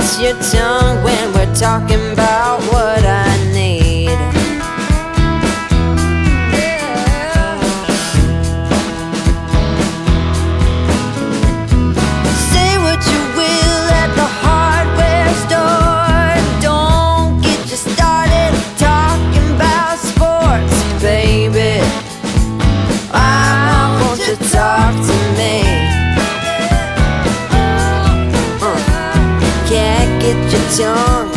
twist your tongue when we're talking about what I need. Say what you will at the hardware store. Don't get you started talking about sports, baby. I want you to talk to me. Can't get your tongue